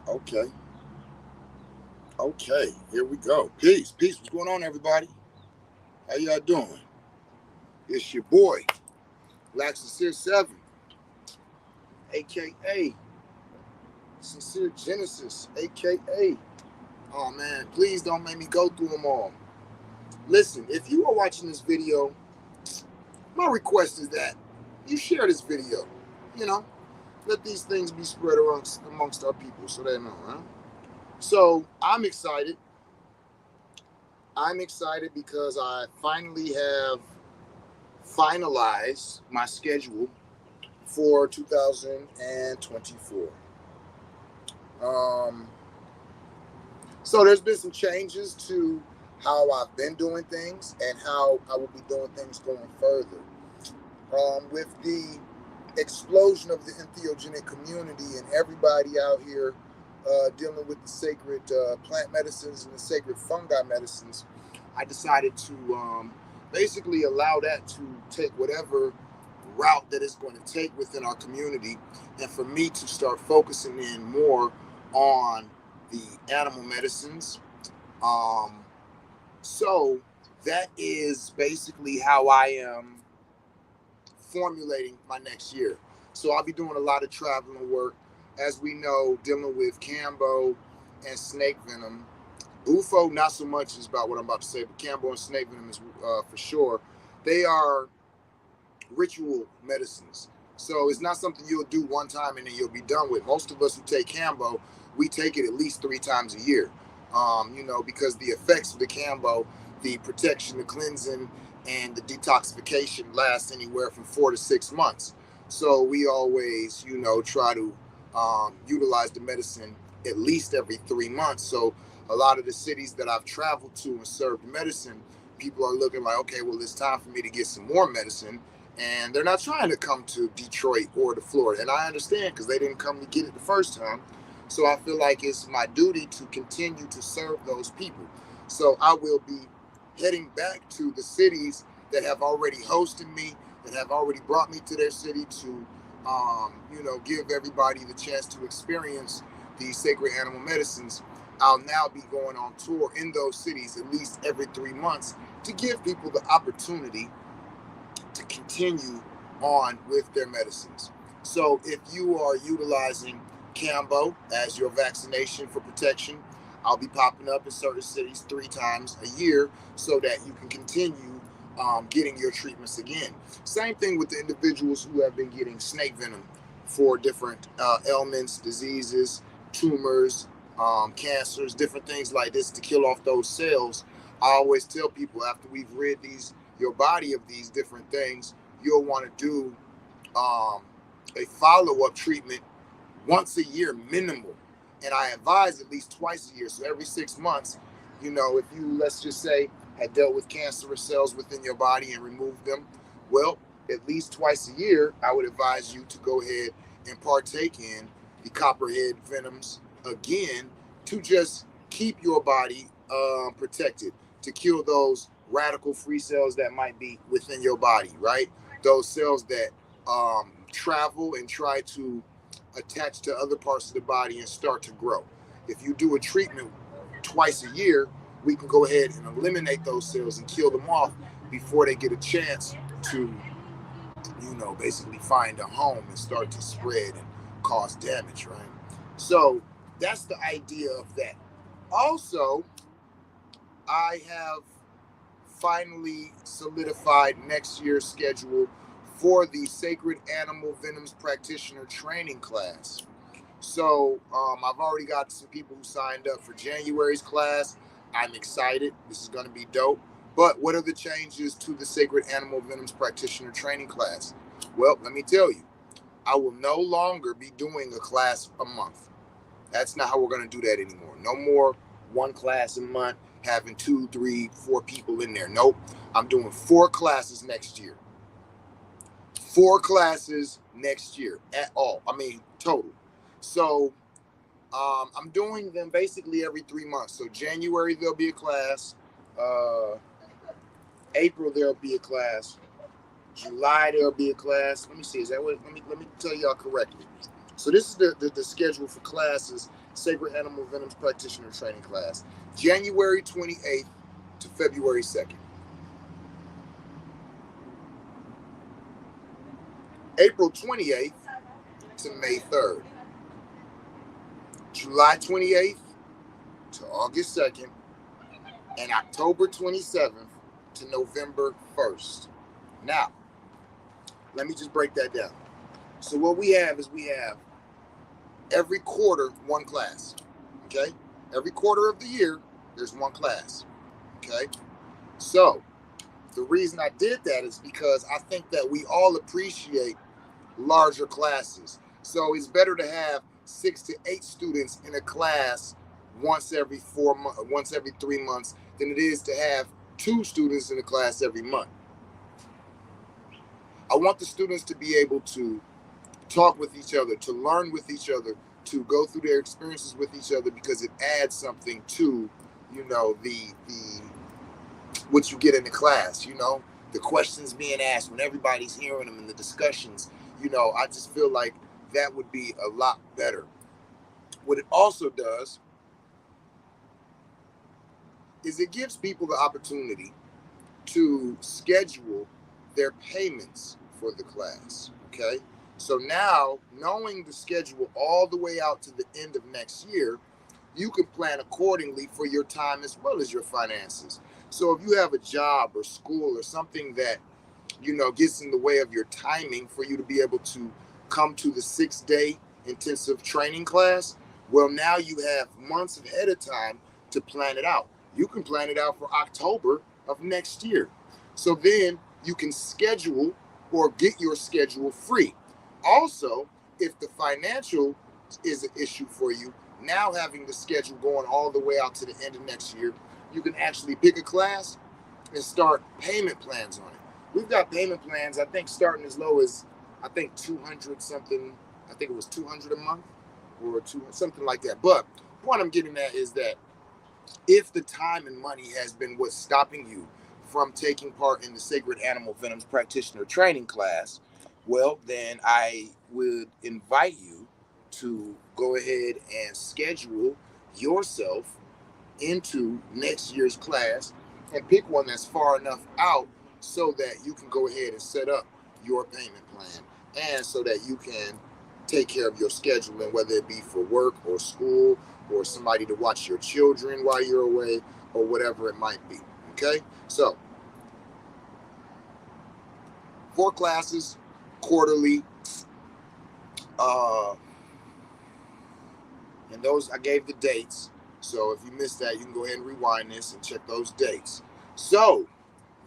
Okay. Okay. Here we go. Peace. Peace. What's going on, everybody? How y'all doing? It's your boy, Lax Sincere 7, aka Sincere Genesis, aka. Oh man, please don't make me go through them all. Listen, if you are watching this video, my request is that you share this video. You know, let these things be spread amongst our people so they know, huh? So I'm excited. I'm excited because I finally have finalized my schedule for 2024. Um, so there's been some changes to how I've been doing things and how I will be doing things going further. With the explosion of the entheogenic community and everybody out here dealing with the sacred plant medicines and the sacred fungi medicines, I decided to basically allow that to take whatever route that it's going to take within our community, and for me to start focusing in more on the animal medicines. Um, so that is basically how I am formulating my next year. So I'll be doing a lot of traveling work, as we know, dealing with Cambo and snake venom. Bufo, not so much is about what I'm about to say, but Cambo and snake venom is for sure. They are ritual medicines. So it's not something you'll do one time and then you'll be done with. Most of us who take Cambo, we take it at least 3 times a year. Because the effects of the Cambo, the protection, the cleansing, and the detoxification lasts anywhere from 4 to 6 months. So we always, try to utilize the medicine at least every 3 months. So a lot of the cities that I've traveled to and served medicine, people are looking like, okay, well, it's time for me to get some more medicine, and they're not trying to come to Detroit or to Florida. And I understand because they didn't come to get it the first time. So I feel like it's my duty to continue to serve those people. So I will be heading back to the cities that have already hosted me, that have already brought me to their city to, give everybody the chance to experience these sacred animal medicines. I'll now be going on tour in those cities at least every 3 months to give people the opportunity to continue on with their medicines. So if you are utilizing Cambo as your vaccination for protection, I'll be popping up in certain cities 3 times a year so that you can continue getting your treatments again. Same thing with the individuals who have been getting snake venom for different ailments, diseases, tumors, cancers, different things like this to kill off those cells. I always tell people after we've rid your body of these different things, you'll want to do a follow-up treatment once a year minimal. And I advise at least twice a year. So every 6 months, if you, let's just say, had dealt with cancerous cells within your body and removed them, well, at least twice a year, I would advise you to go ahead and partake in the copperhead venoms again to just keep your body protected, to kill those radical free cells that might be within your body, right? Those cells that travel and try to attach to other parts of the body and start to grow. If you do a treatment twice a year, we can go ahead and eliminate those cells and kill them off before they get a chance to, basically find a home and start to spread and cause damage, right? So that's the idea of that. Also, I have finally solidified next year's schedule for the Sacred Animal Venoms Practitioner Training class. So I've already got some people who signed up for January's class. I'm excited. This is going to be dope. But what are the changes to the Sacred Animal Venoms Practitioner Training class? Well, let me tell you, I will no longer be doing a class a month. That's not how we're going to do that anymore. No more one class a month, having 2, 3, 4 people in there. Nope. I'm doing 4 classes next year. 4 classes next year at all. I mean, total. So I'm doing them basically every 3 months. So January there'll be a class. April there'll be a class. July there'll be a class. Let me see. Is that what? Let me tell y'all correctly. So this is the schedule for classes, Sacred Animal Venoms Practitioner Training Class, January 28th to February 2nd. April 28th to May 3rd. July 28th to August 2nd. And October 27th to November 1st. Now, let me just break that down. So what we have is we have every quarter one class, okay? Every quarter of the year, there's one class, okay? So the reason I did that is because I think that we all appreciate larger classes. So it's better to have 6 to 8 students in a class once every 3 months than it is to have 2 students in a class every month. I want the students to be able to talk with each other, to learn with each other, to go through their experiences with each other, because it adds something to, the what you get in the class, the questions being asked when everybody's hearing them and the discussions, I just feel like that would be a lot better. What it also does is it gives people the opportunity to schedule their payments for the class, okay? So now, knowing the schedule all the way out to the end of next year, you can plan accordingly for your time as well as your finances. So if you have a job or school or something that, gets in the way of your timing for you to be able to come to the 6-day intensive training class, well, now you have months ahead of time to plan it out. You can plan it out for October of next year. So then you can schedule or get your schedule free. Also, if the financial is an issue for you, now having the schedule going all the way out to the end of next year, you can actually pick a class and start payment plans on it. We've got payment plans, I think, starting as low as, 200 something. I think it was 200 a month or something like that. But what I'm getting at is that if the time and money has been what's stopping you from taking part in the Sacred Animal Venoms Practitioner Training Class, well, then I would invite you to go ahead and schedule yourself into next year's class and pick one that's far enough out so that you can go ahead and set up your payment plan, and so that you can take care of your scheduling, whether it be for work or school or somebody to watch your children while you're away or whatever it might be. Okay, so 4 classes quarterly, and those I gave the dates. So if you missed that, you can go ahead and rewind this and check those dates. So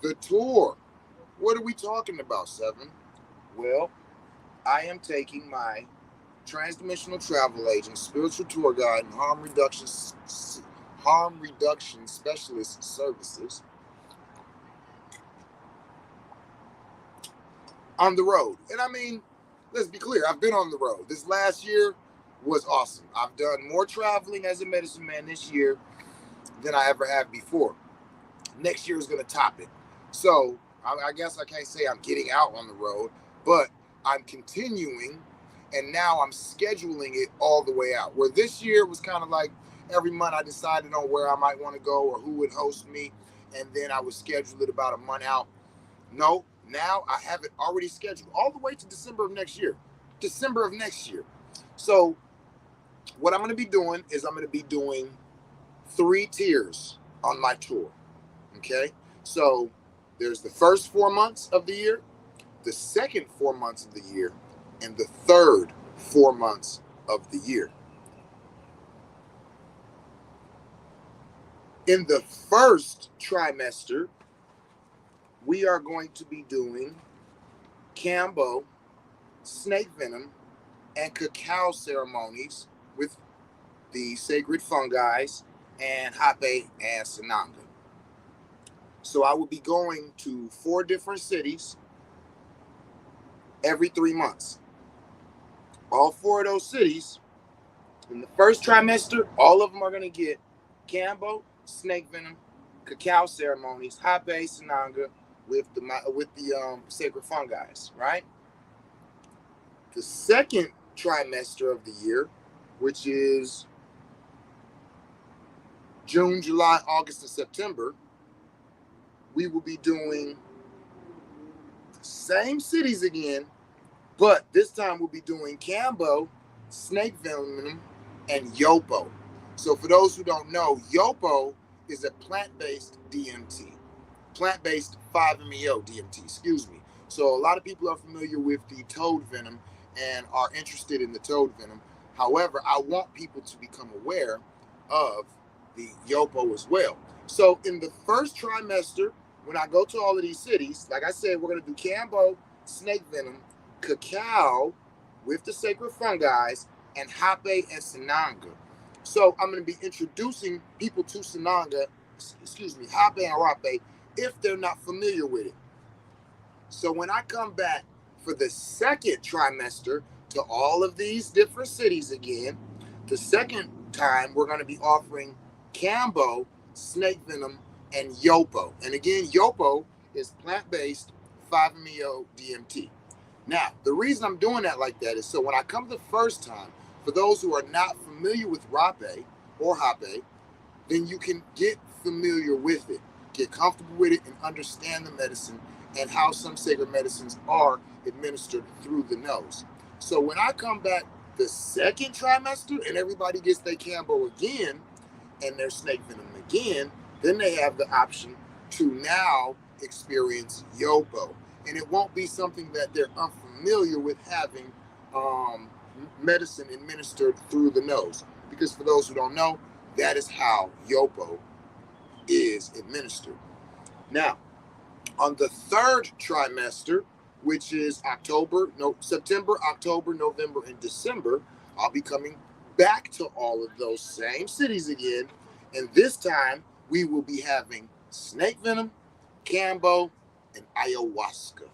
the tour, what are we talking about, Seven? Well, I am taking my transdimensional travel agent, spiritual tour guide, and harm reduction specialist services on the road. And I mean, let's be clear, I've been on the road. This last year was awesome. I've done more traveling as a medicine man this year than I ever have before. Next year is going to top it. So I guess I can't say I'm getting out on the road, but I'm continuing, and now I'm scheduling it all the way out. Where this year was kind of like every month I decided on where I might want to go or who would host me, and then I would schedule it about a month out. No, now I have it already scheduled all the way to December of next year. So what I'm going to be doing is I'm going to be doing 3 tiers on my tour. Okay, so there's the first 4 months of the year, the second 4 months of the year, and the third 4 months of the year. In the first trimester, we are going to be doing Kambo, snake venom, and cacao ceremonies with the sacred fungi and Hape and Sananga. So I will be going to 4 different cities every 3 months. All 4 of those cities, in the first trimester, all of them are going to get Kambo, snake venom, cacao ceremonies, Hape, Sananga with the sacred fungi, right? The second trimester of the year, which is June, July, August, and September, we will be doing the same cities again, but this time we'll be doing Cambo, snake venom, and Yopo. So for those who don't know, Yopo is a plant-based DMT, plant-based 5-MeO DMT, excuse me. So a lot of people are familiar with the toad venom and are interested in the toad venom. However, I want people to become aware of the Yopo as well. So in the first trimester, when I go to all of these cities, like I said, we're going to do Cambo, snake venom, cacao with the sacred fungi, and Hape and Sananga. So I'm going to be introducing people to Sananga, Hape and Rape, if they're not familiar with it. So when I come back for the second trimester to all of these different cities again, the second time we're going to be offering Cambo, snake venom, and Yopo. And again, Yopo is plant-based 5-MeO DMT. Now, the reason I'm doing that like that is so when I come the first time, for those who are not familiar with Rape or Hape, then you can get familiar with it, get comfortable with it, and understand the medicine and how some sacred medicines are administered through the nose. So when I come back the second trimester and everybody gets their Cambo again and their snake venom again, then they have the option to now experience Yopo. And it won't be something that they're unfamiliar with having medicine administered through the nose. Because for those who don't know, that is how Yopo is administered. Now, on the third trimester, which is September, October, November, and December, I'll be coming back to all of those same cities again. And this time, we will be having snake venom, Cambo, and ayahuasca.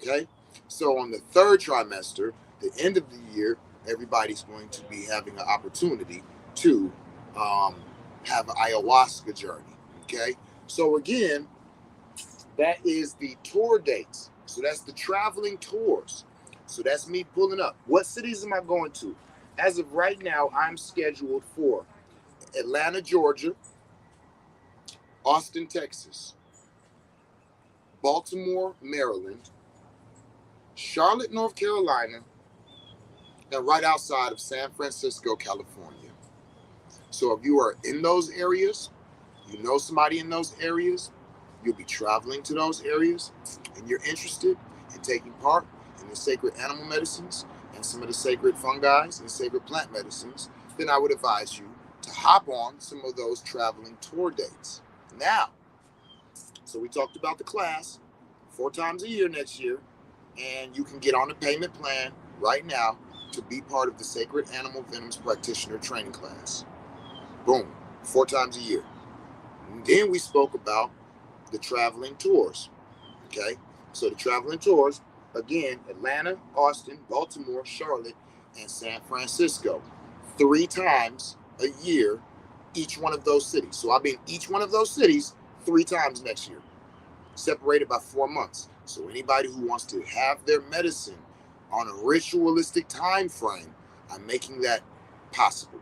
Okay? So on the third trimester, the end of the year, everybody's going to be having an opportunity to have an ayahuasca journey. Okay? So again, that is the tour dates. So that's the traveling tours. So that's me pulling up. What cities am I going to? As of right now, I'm scheduled for Atlanta, Georgia, Austin, Texas, Baltimore, Maryland, Charlotte, North Carolina, and right outside of San Francisco, California. So if you are in those areas, you know somebody in those areas, you'll be traveling to those areas, and you're interested in taking part in the sacred animal medicines and some of the sacred fungi and sacred plant medicines, then I would advise you to hop on some of those traveling tour dates. Now, so we talked about the class 4 times a year next year, and you can get on a payment plan right now to be part of the Sacred Animal Venoms Practitioner Training Class. Boom, 4 times a year. And then we spoke about the traveling tours. Okay, so the traveling tours, again, Atlanta, Austin, Baltimore, Charlotte, and San Francisco. 3 times a year, each one of those cities. So I'll be in each one of those cities 3 times next year, separated by 4 months. So anybody who wants to have their medicine on a ritualistic time frame, I'm making that possible.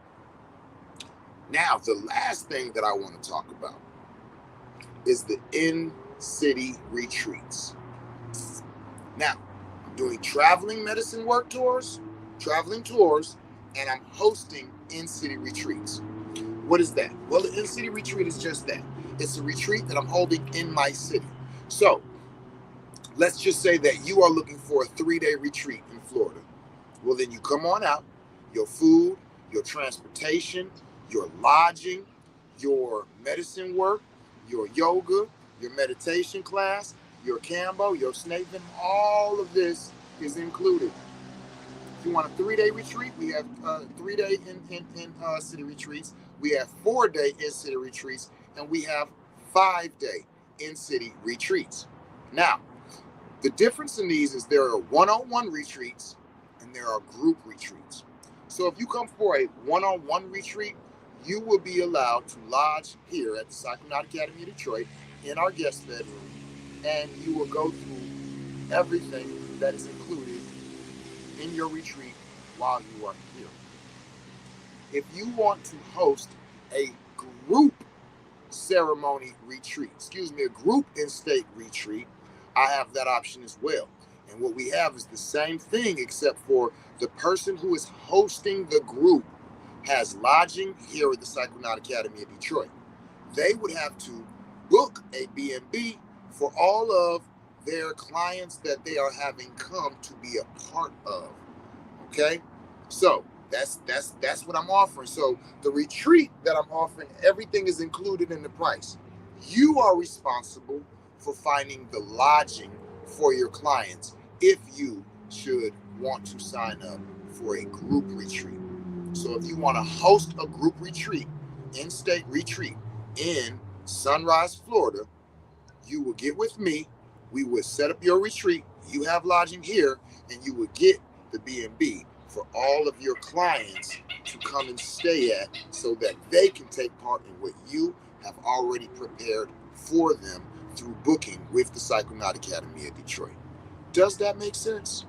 Now, the last thing that I want to talk about is the in-city retreats. Now, I'm doing traveling medicine work tours, traveling tours, and I'm hosting in-city retreats. What is that? Well, the in-city retreat is just that. It's a retreat that I'm holding in my city. So, let's just say that you are looking for a 3-day retreat in Florida. Well, then you come on out. Your food, your transportation, your lodging, your medicine work, your yoga, your meditation class, your Cambo, your snake venom, all of this is included. If you want a 3-day retreat, we have 3-day in city retreats. We have 4-day in-city retreats, and we have 5-day in-city retreats. Now, the difference in these is there are one-on-one retreats and there are group retreats. So if you come for a one-on-one retreat, you will be allowed to lodge here at the Psychonaut Academy of Detroit in our guest bedroom, and you will go through everything that is included in your retreat while you are here. If you want to host a group ceremony retreat, a group in-state retreat, I have that option as well. And what we have is the same thing, except for the person who is hosting the group has lodging here at the Psychonaut Academy of Detroit. They would have to book a B&B for all of their clients that they are having come to be a part of. Okay, so that's what I'm offering. So the retreat that I'm offering, everything is included in the price. You are responsible for finding the lodging for your clients if you should want to sign up for a group retreat. So if you want to host a group retreat, in-state retreat in Sunrise, Florida, you will get with me. We would set up your retreat. You have lodging here, and you would get the B&B for all of your clients to come and stay at, so that they can take part in what you have already prepared for them through booking with the Psychonaut Academy of Detroit. Does that make sense?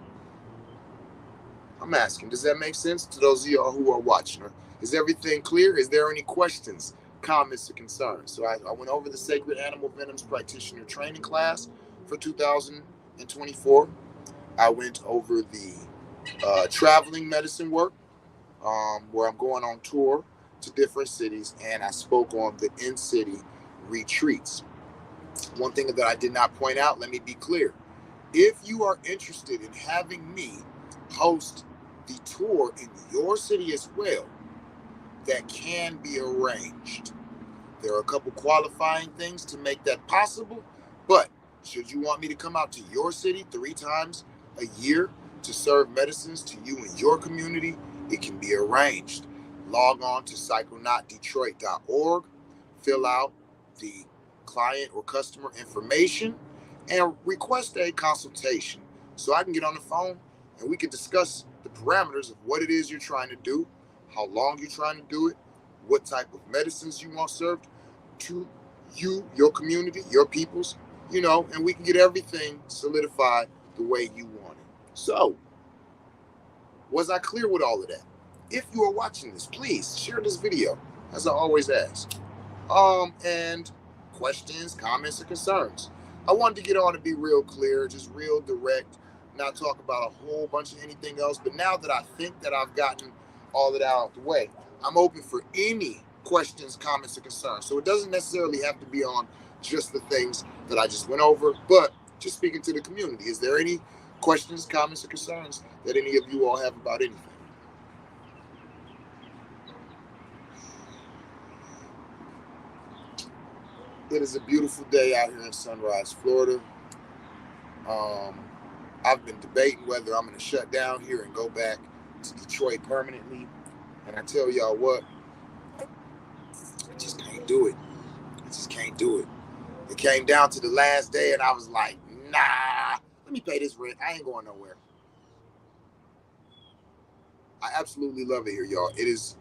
I'm asking, does that make sense to those of y'all who are watching? Is everything clear? Is there any questions, comments, or concerns? So I went over the Sacred Animal Venoms Practitioner Training class for 2024. I went over the traveling medicine work, where I'm going on tour to different cities, and I spoke on the in-city retreats. One thing that I did not point out, let me be clear. If you are interested in having me host the tour in your city as well, that can be arranged. There are a couple qualifying things to make that possible, but should you want me to come out to your city 3 times a year to serve medicines to you and your community, it can be arranged. Log on to psychonautdetroit.org, fill out the client or customer information, and request a consultation so I can get on the phone and we can discuss the parameters of what it is you're trying to do, how long you're trying to do it, what type of medicines you want served to you, your community, your peoples, and we can get everything solidified the way you want it. So, was I clear with all of that? If you are watching this, please share this video, as I always ask. And questions, comments, or concerns. I wanted to get on to be real clear, just real direct, not talk about a whole bunch of anything else. But now that I think that I've gotten all of that out of the way, I'm open for any questions, comments, or concerns. So it doesn't necessarily have to be on just the things that I just went over, but just speaking to the community. Is there any questions, comments, or concerns that any of you all have about anything? It is a beautiful day out here in Sunrise, Florida. I've been debating whether I'm going to shut down here and go back to Detroit permanently. And I tell y'all what, I just can't do it. I just can't do it. It came down to the last day and I was like, nah, let me pay this rent. I ain't going nowhere. I absolutely love it here, y'all. It is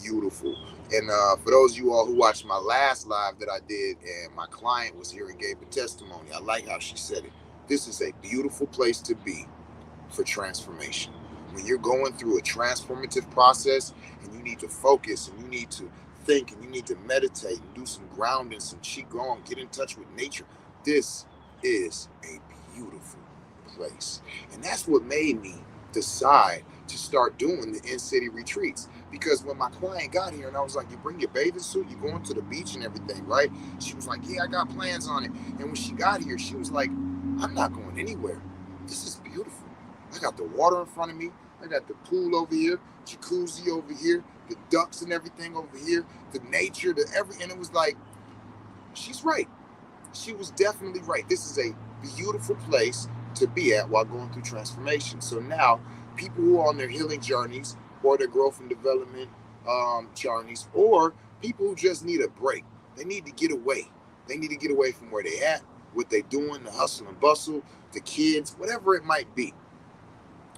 beautiful. And for those of you all who watched my last live that I did, and my client was here and gave a testimony, I like how she said it. This is a beautiful place to be for transformation. When you're going through a transformative process and you need to focus and you need to think and you need to meditate and do some grounding, some qigong, get in touch with nature, this is a beautiful place. And that's what made me decide to start doing the in-city retreats. Because when my client got here and I was like, you bring your bathing suit, you're going to the beach and everything, right? She was like, yeah, I got plans on it. And when she got here, she was like, I'm not going anywhere. This is beautiful. I got the water in front of me. I got the pool over here, jacuzzi over here, the ducks and everything over here, the nature, and it was like, she's right. She was definitely right. This is a beautiful place to be at while going through transformation. So now, people who are on their healing journeys or their growth and development journeys, or people who just need a break, they need to get away. They need to get away from where they at, what they doing, the hustle and bustle, the kids, whatever it might be.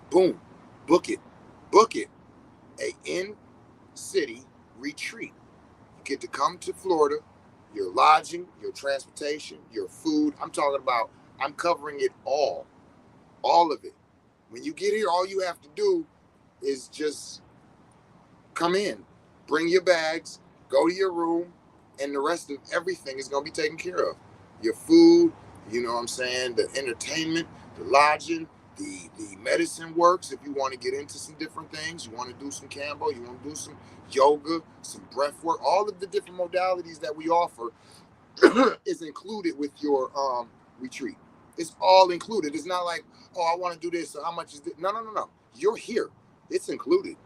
Boom, book it. A in-city retreat. You get to come to Florida, your lodging, your transportation, your food. I'm talking about, I'm covering it all of it. When you get here, all you have to do is just come in, bring your bags, go to your room, and the rest of everything is going to be taken care of. Your food, you know what I'm saying, the entertainment, the lodging, the medicine works. If you want to get into some different things, you want to do some Kambo, you want to do some yoga, some breath work, all of the different modalities that we offer is included with your retreat. It's all included. It's not like, oh, I want to do this, so how much is this? No, no, no, no. You're here. It's included.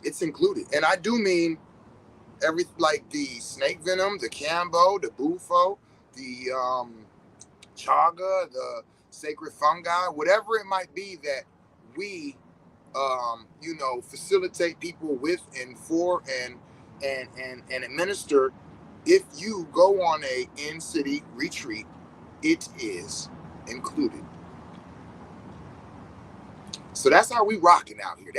It's included. And I do mean like the snake venom, the Kambo, the Bufo, the chaga, the sacred fungi, whatever it might be that we facilitate people with and for and administer. If you go on a in-city retreat, it is included. So that's how we rocking out here.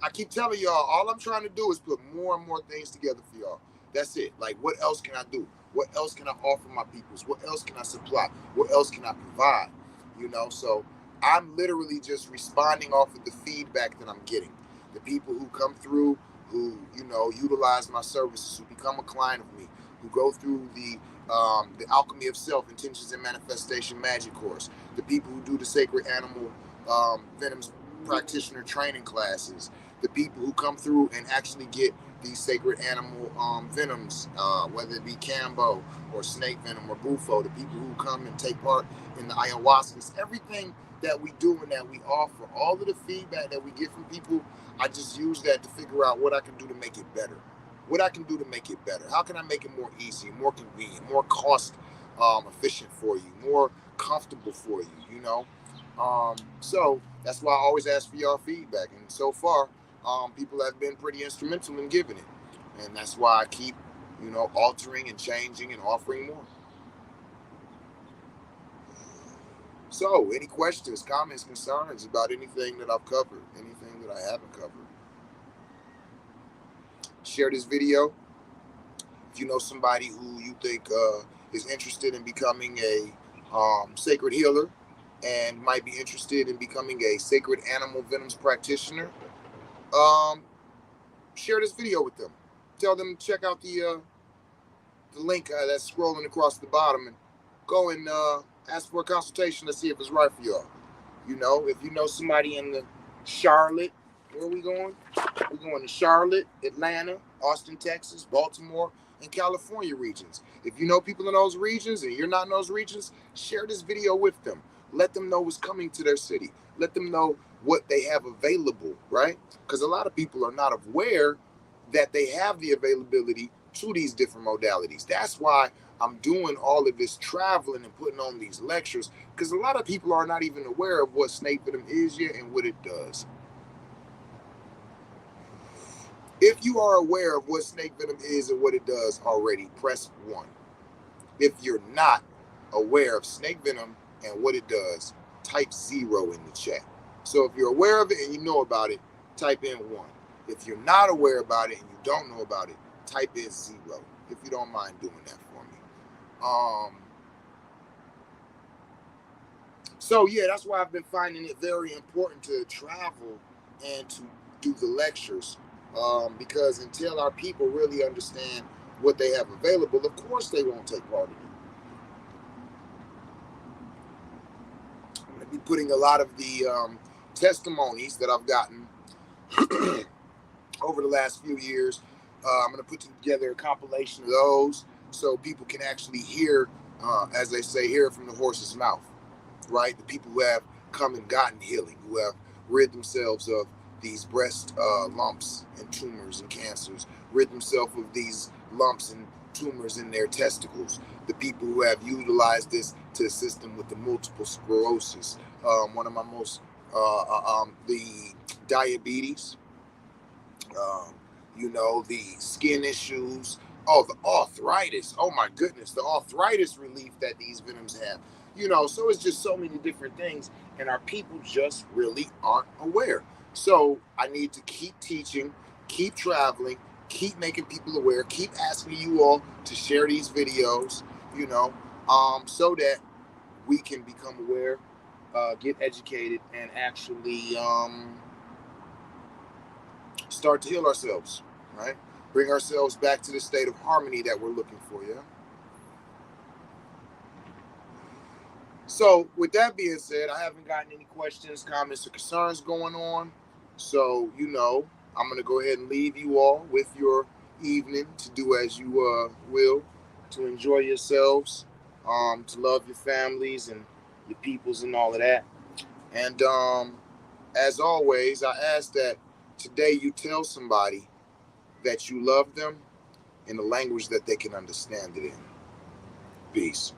I keep telling y'all, all I'm trying to do is put more and more things together for y'all. That's it. Like, what else can I do? What else can I offer my peoples? What else can I supply? What else can I provide? So I'm literally just responding off of the feedback that I'm getting. The people who come through, who, utilize my services, who become a client of me, who go through the Alchemy of Self, Intentions and Manifestation Magic course, the people who do the Sacred Animal Venoms practitioner training classes, the people who come through and actually get these sacred animal venoms, whether it be Kambo or snake venom or Bufo, the people who come and take part in the ayahuascas, everything that we do and that we offer, all of the feedback that we get from people, I just use that to figure out what I can do to make it better. What I can do to make it better. How can I make it more easy, more convenient, more cost efficient for you, more comfortable for you, So that's why I always ask for y'all feedback. And so far, people have been pretty instrumental in giving it. And that's why I keep, altering and changing and offering more. So, any questions, comments, concerns about anything that I've covered, anything that I haven't covered? Share this video. If you know somebody who you think is interested in becoming a sacred healer and might be interested in becoming a sacred animal venoms practitioner, share this video with them. Tell them to check out the link that's scrolling across the bottom and go and ask for a consultation to see if it's right for y'all. If you know somebody in the Charlotte, where are we going? We're going to Charlotte, Atlanta, Austin, Texas, Baltimore, and California regions. If you know people in those regions and you're not in those regions, share this video with them. Let them know what's coming to their city. Let them know what they have available, right? Because a lot of people are not aware that they have the availability to these different modalities. That's why I'm doing all of this traveling and putting on these lectures, because a lot of people are not even aware of what snake venom is yet and what it does. If you are aware of what snake venom is and what it does already, press 1. If you're not aware of snake venom and what it does, type 0 in the chat. So if you're aware of it and you know about it, type in 1. If you're not aware about it and you don't know about it, type in 0, if you don't mind doing that for me. So yeah, that's why I've been finding it very important to travel and to do the lectures, because until our people really understand what they have available, of course they won't take part in it. I'm going to be putting a lot of the testimonies that I've gotten over the last few years. I'm going to put together a compilation of those so people can actually hear, as they say, hear it from the horse's mouth, right? The people who have come and gotten healing, who have rid themselves of these breast lumps and tumors and cancers, rid themselves of these lumps and tumors in their testicles, the people who have utilized this to assist them with the multiple sclerosis, one of my most, the diabetes, the skin issues, the arthritis. Oh my goodness, the arthritis relief that these venoms have. So it's just so many different things, and our people just really aren't aware. So I need to keep teaching, keep traveling, keep making people aware, keep asking you all to share these videos, so that we can become aware get educated, and actually start to heal ourselves, right? Bring ourselves back to the state of harmony that we're looking for, yeah? So, with that being said, I haven't gotten any questions, comments, or concerns going on. So, I'm going to go ahead and leave you all with your evening to do as you will, to enjoy yourselves, to love your families and your peoples and all of that. And as always, I ask that today you tell somebody that you love them in a language that they can understand it in. Peace.